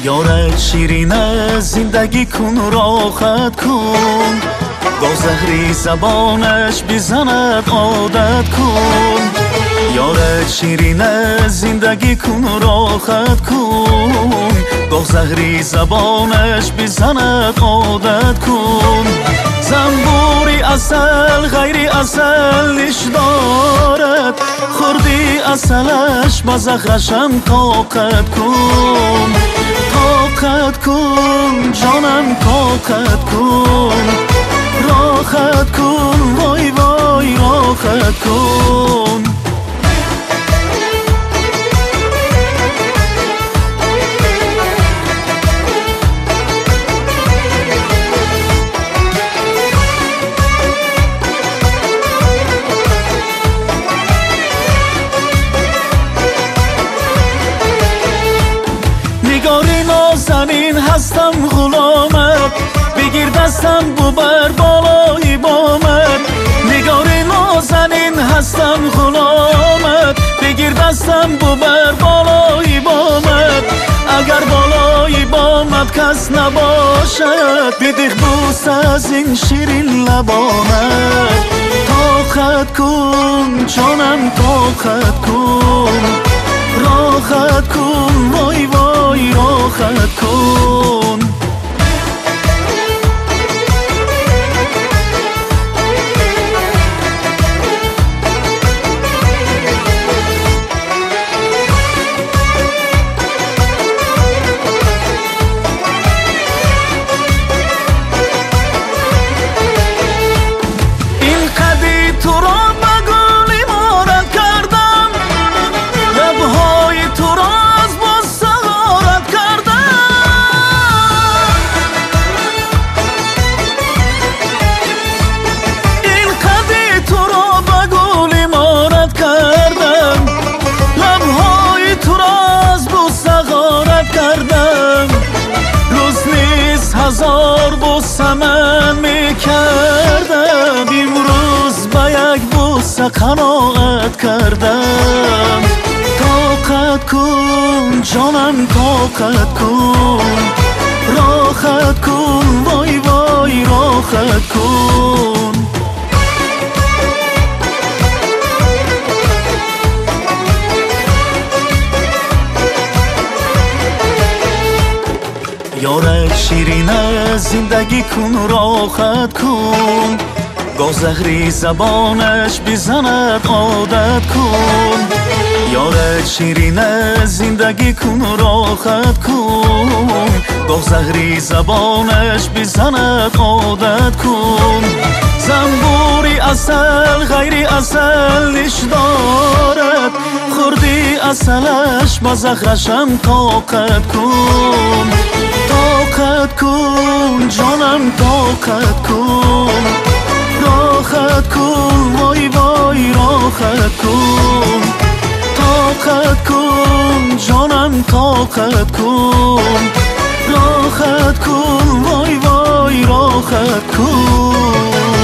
یارک شیرینه زندگی کن راحت کن، با زهری زبانش بزند عادت کن. یارک شیرینه زندگی کن راحت کن، با زهری زبانش بزند عادت کن. زنبوری اصل غیری اصل نش دارد، خوردی اصلش با زهرشم طاقت کن. طاقت کن جانم طاقت کن، راحت کن وای وای راحت کن. نگاری نازنین هستم غلامت، بگیر دستم ببر بالای بامت. نگاری نازنین هستم غلامت، بگیر دستم ببر بالای بامت. اگر بالای بامت کس نباشد، بده بوس از این شیرین لبانت. طاقت کن جانم طاقت کن، راحت کن وای وای راحت کن. این قدی تو را بگولی مارد کردم، لبهای تو را از باز سهارت کردم. این قدی تو را بگولی مارد کردم، لبهای تو را از باز سهارت کردم. روز نیست هزار بوسه من میکردم، امروز با یک بوسه قناعت کردم. طاقت کن جانم طاقت کن، راحت کن وای وای راحت کن. یارک شیرینه زندگی کن راحت کن، با زهری زبانش بزند عادت کن. یارک شیرینه زندگی کن راحت کن، با زهری زبانش بزند عادت کن. زنبوری اصل غیری اصل نش دارد، خوردی اصلش با زهرشم طاقت کن. طاقت کن جانم طاقت کن، راحت کن وای وای راحت کن. طاقت کن جانم طاقت کن، راحت کن وای وای راحت کن.